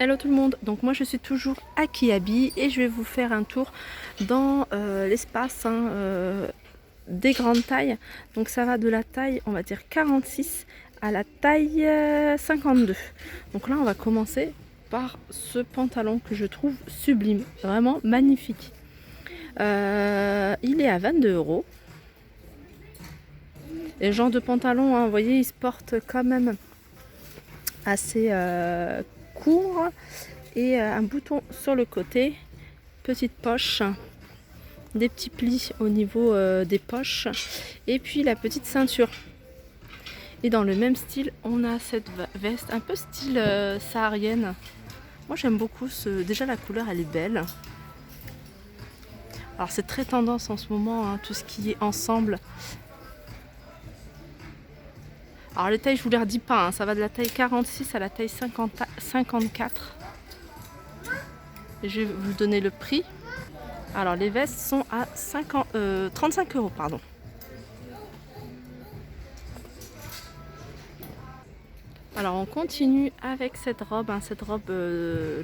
Hello tout le monde, donc moi je suis toujours à Kiabi et je vais vous faire un tour dans l'espace des grandes tailles. Donc ça va de la taille on va dire 46 à la taille 52. Donc là on va commencer par ce pantalon que je trouve sublime, vraiment magnifique. Il est à 22 €. Et le genre de pantalon, hein, vous voyez, il se porte quand même assez court. Et un bouton sur le côté, petite poche, des petits plis au niveau des poches et puis la petite ceinture. Et dans le même style on a cette veste un peu style saharienne. Moi j'aime beaucoup déjà la couleur elle est belle. Alors c'est très tendance en ce moment, hein, tout ce qui est ensemble. Alors les tailles je vous les redis pas, hein, ça va de la taille 46 à la taille 54. Et je vais vous donner le prix. Alors les vestes sont à 35 €, pardon. Alors on continue avec cette robe, hein, cette robe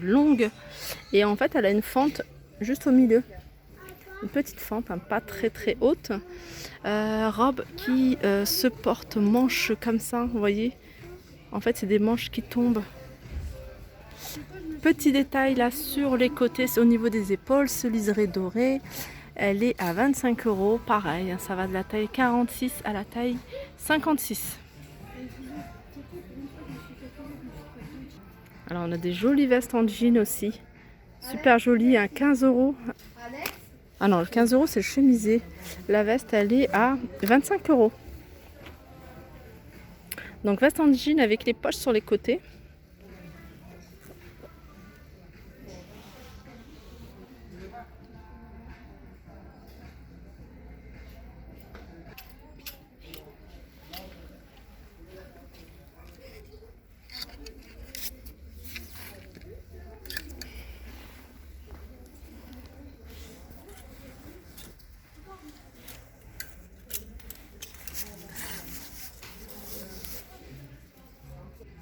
longue. Et en fait elle a une fente juste au milieu. Une petite fente, hein, pas très très haute. Robe qui se porte manche comme ça, vous voyez. En fait c'est des manches qui tombent. Petit détail là sur les côtés, c'est au niveau des épaules, ce liseré doré. Elle est à 25 €, pareil, hein, ça va de la taille 46 à la taille 56. Alors on a des jolies vestes en jean aussi. Super jolie, hein, 15 €. Ah non, le 15 € c'est le chemisier. La veste elle est à 25 €. Donc veste en jean avec les poches sur les côtés.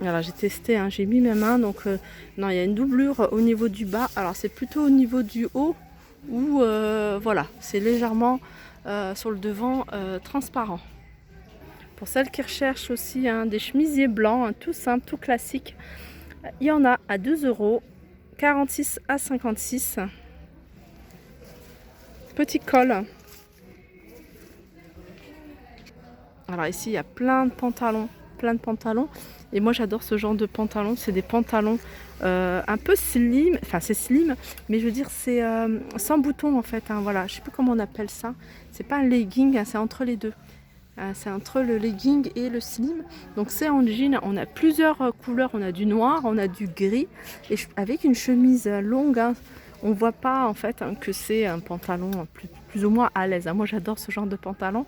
Alors j'ai testé, hein, j'ai mis mes mains, donc non, il y a une doublure au niveau du bas. Alors c'est plutôt au niveau du haut où voilà, c'est légèrement sur le devant transparent. Pour celles qui recherchent aussi, hein, des chemisiers blancs, hein, tout simple, tout classique, il y en a à 2 €, 46 à 56. Petit col. Alors ici il y a plein de pantalons, plein de pantalons. Et moi j'adore ce genre de pantalons, c'est des pantalons un peu slim, enfin c'est slim, mais je veux dire c'est sans bouton en fait, hein, voilà, je sais plus comment on appelle ça. C'est pas un legging, hein, c'est entre les deux. C'est entre le legging et le slim. Donc c'est en jean, on a plusieurs couleurs, on a du noir, on a du gris, et avec une chemise longue, hein, on voit pas en fait, hein, que c'est un pantalon plus ou moins à l'aise, hein. Moi j'adore ce genre de pantalon.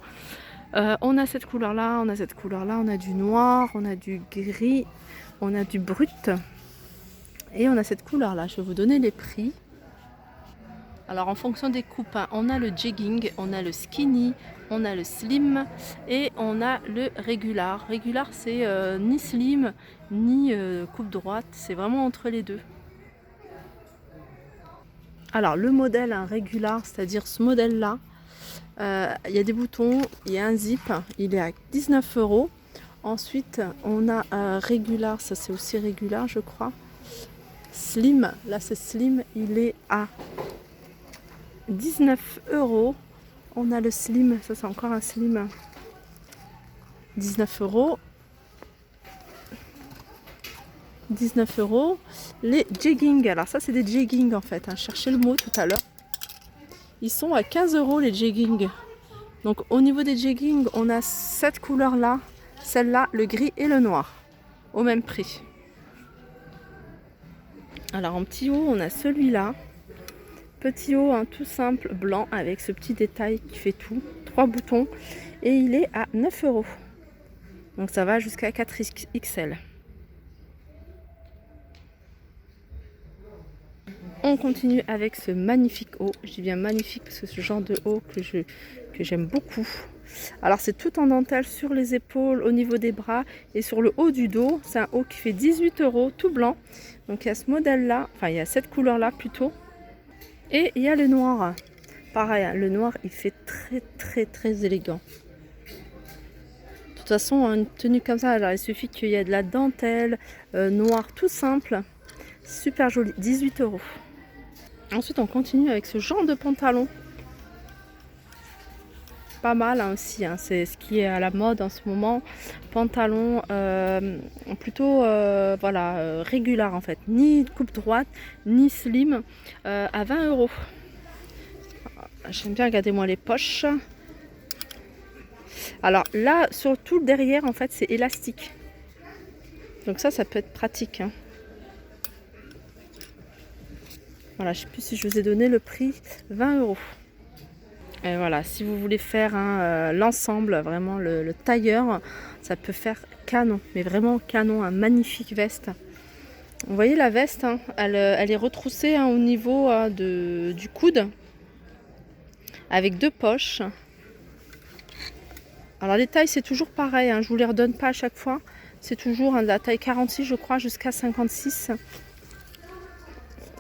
On a cette couleur là, on a cette couleur là, on a du noir, on a du gris, on a du brut et on a cette couleur là. Je vais vous donner les prix. Alors en fonction des coupes, hein, on a le jegging, on a le skinny, on a le slim et on a le régular. Régular c'est ni slim ni coupe droite, c'est vraiment entre les deux. Alors le modèle, hein, régular, c'est-à-dire ce modèle là, il y a des boutons, il y a un zip, il est à 19 €. Ensuite on a régular, ça c'est aussi régular je crois. Slim, là c'est slim, il est à 19 €. On a le slim, ça c'est encore un slim, 19 €. 19 €. Les jeggings, alors ça c'est des jeggings en fait, hein, cherchez le mot tout à l'heure. Ils sont à 15 € les jeggings. Donc au niveau des jeggings, on a cette couleur là, celle-là, le gris et le noir, au même prix. Alors en petit haut, on a celui-là. Petit haut, hein, tout simple, blanc, avec ce petit détail qui fait tout. 3 boutons. Et il est à 9 €. Donc ça va jusqu'à 4XL. On continue avec ce magnifique haut. Je dis bien magnifique parce que c'est ce genre de haut que j'aime beaucoup. Alors c'est tout en dentelle sur les épaules, au niveau des bras et sur le haut du dos. C'est un haut qui fait 18 €, tout blanc. Donc il y a ce modèle là, enfin il y a cette couleur là plutôt. Et il y a le noir. Pareil, hein, le noir il fait très élégant. De toute façon, une tenue comme ça, alors il suffit qu'il y ait de la dentelle, noir tout simple. Super joli, 18 €. Ensuite on continue avec ce genre de pantalon. Pas mal hein, aussi, hein. C'est ce qui est à la mode en ce moment. Pantalon plutôt voilà, régulier en fait, ni coupe droite ni slim, à 20 €. J'aime bien regarder moi les poches. Alors là sur tout le derrière en fait c'est élastique, donc ça peut être pratique hein. Voilà, je sais plus si je vous ai donné le prix, 20 €. Et voilà, si vous voulez faire l'ensemble, vraiment le tailleur, ça peut faire canon, mais vraiment canon, un magnifique veste. Vous voyez la veste, hein, elle est retroussée hein, au niveau du coude, avec 2 poches. Alors les tailles c'est toujours pareil, hein, je vous les redonne pas à chaque fois. C'est toujours hein, de la taille 46 je crois jusqu'à 56.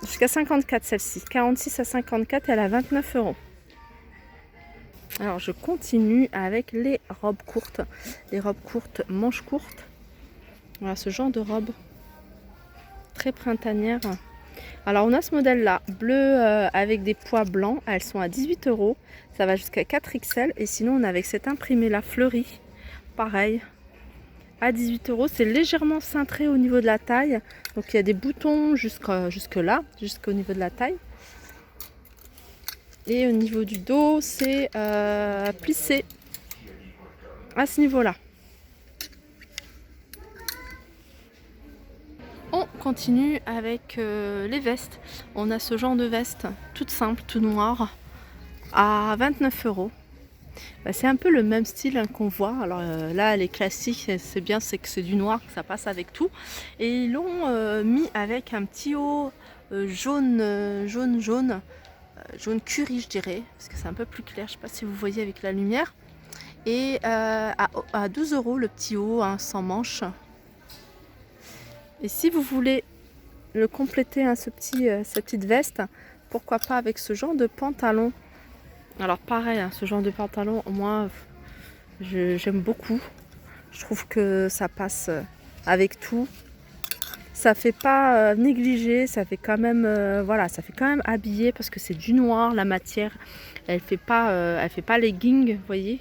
Jusqu'à 54 celle-ci. 46 à 54, elle a 29 €. Alors je continue avec les robes courtes. Les robes courtes, manches courtes. Voilà ce genre de robe. Très printanière. Alors on a ce modèle là, bleu avec des pois blancs. Elles sont à 18 €. Ça va jusqu'à 4XL. Et sinon on a avec cette imprimée là, fleurie. Pareil. À 18 €. C'est légèrement cintré au niveau de la taille. Donc il y a des boutons jusque là, jusqu'au niveau de la taille. Et au niveau du dos, c'est plissé à ce niveau-là. On continue avec les vestes. On a ce genre de veste, toute simple, tout noir, à 29 €. Bah, c'est un peu le même style hein, qu'on voit. Alors là, les classiques, c'est bien, c'est que c'est du noir, que ça passe avec tout. Et ils l'ont mis avec un petit haut jaune curry, je dirais, parce que c'est un peu plus clair. Je ne sais pas si vous voyez avec la lumière. Et à 12 € le petit haut hein, sans manche. Et si vous voulez le compléter hein, cette petite veste, pourquoi pas avec ce genre de pantalon. Alors pareil, hein, ce genre de pantalon, moi j'aime beaucoup. Je trouve que ça passe avec tout. Ça fait pas négliger, ça fait quand même voilà, ça fait quand même habillé parce que c'est du noir, la matière, elle fait pas legging, vous voyez.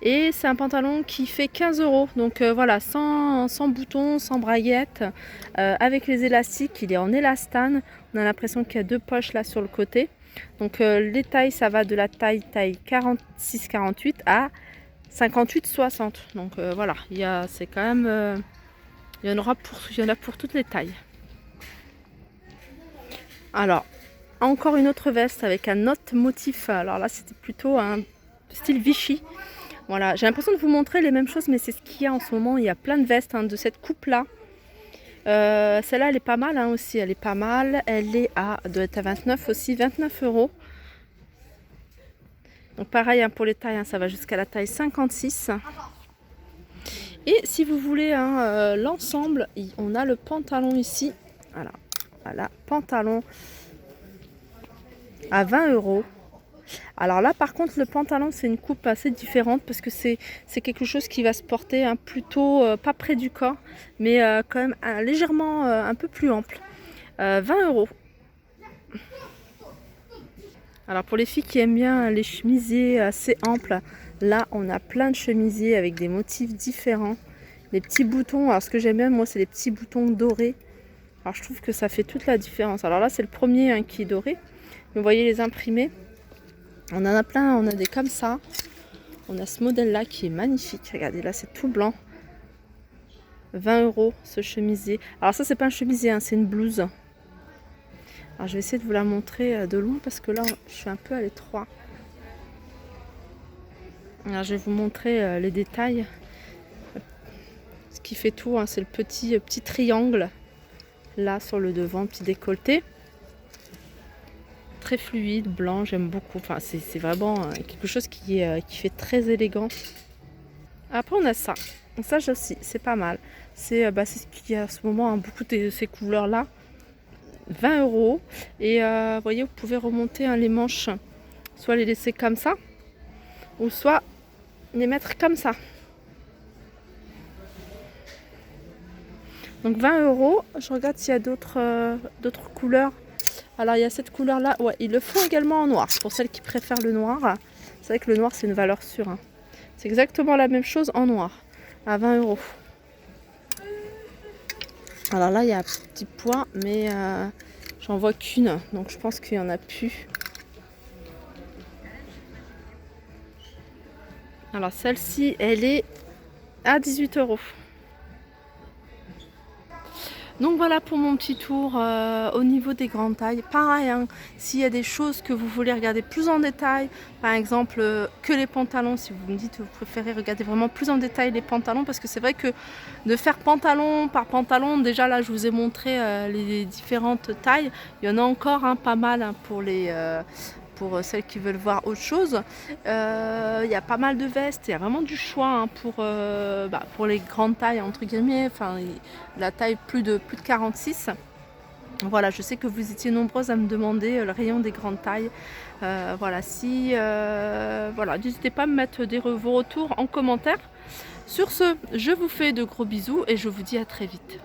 Et c'est un pantalon qui fait 15 €. Donc voilà, sans boutons, sans braguettes, avec les élastiques, il est en élastane. On a l'impression qu'il y a 2 poches là sur le côté. Donc les tailles, ça va de la taille 46-48 à 58-60. Donc voilà, c'est quand même il y en a pour toutes les tailles. Alors, encore une autre veste avec un autre motif. Alors là, c'était plutôt un style Vichy. Voilà, j'ai l'impression de vous montrer les mêmes choses, mais c'est ce qu'il y a en ce moment. Il y a plein de vestes hein, de cette coupe-là. Celle-là, elle est pas mal hein, aussi. Elle est pas mal. Elle doit être à 29 aussi, 29 €. Donc pareil hein, pour les tailles, hein, ça va jusqu'à la taille 56. Et si vous voulez hein, l'ensemble, on a le pantalon ici. Voilà, pantalon à 20 €. Alors là par contre le pantalon c'est une coupe assez différente parce que c'est quelque chose qui va se porter hein, plutôt pas près du corps, mais quand même légèrement un peu plus ample. 20 €. Alors pour les filles qui aiment bien les chemisiers assez amples, là on a plein de chemisiers avec des motifs différents. Les petits boutons, alors ce que j'aime bien moi c'est les petits boutons dorés. Alors je trouve que ça fait toute la différence. Alors là c'est le premier hein, qui est doré. Vous voyez les imprimés. On en a plein, on a des comme ça. On a ce modèle là qui est magnifique. Regardez là c'est tout blanc. 20 € ce chemisier. Alors ça c'est pas un chemisier, hein, c'est une blouse. Alors je vais essayer de vous la montrer de loin parce que là je suis un peu à l'étroit. Alors je vais vous montrer les détails. Ce qui fait tout, hein, c'est le petit triangle là sur le devant, petit décolleté. très fluide, blanc, j'aime beaucoup. Enfin, c'est vraiment quelque chose qui fait très élégant. Après, on a ça. Ça aussi, c'est pas mal. C'est ce qu'il y a en ce moment, hein, beaucoup de ces couleurs-là. 20 €. Et vous voyez, vous pouvez remonter les manches. Soit les laisser comme ça, ou soit les mettre comme ça. Donc 20 €. Je regarde s'il y a d'autres couleurs. Alors il y a cette couleur là, ouais, ils le font également en noir, pour celles qui préfèrent le noir. C'est vrai que le noir c'est une valeur sûre, hein. C'est exactement la même chose en noir, à 20 €. Alors là il y a un petit point, mais j'en vois qu'une, donc je pense qu'il y en a plus. Alors celle-ci, elle est à 18 €. Donc voilà pour mon petit tour au niveau des grandes tailles. Pareil, hein, s'il y a des choses que vous voulez regarder plus en détail, par exemple que les pantalons, si vous me dites que vous préférez regarder vraiment plus en détail les pantalons, parce que c'est vrai que de faire pantalon par pantalon, déjà là je vous ai montré les différentes tailles. Il y en a encore pas mal, hein, pour celles qui veulent voir autre chose. Il y a pas mal de vestes, il y a vraiment du choix, hein, pour les grandes tailles entre guillemets, enfin la taille plus de 46. Voilà, je sais que vous étiez nombreuses à me demander le rayon des grandes tailles. Voilà, voilà, n'hésitez pas à me mettre vos retours en commentaire. Sur ce, je vous fais de gros bisous et je vous dis à très vite.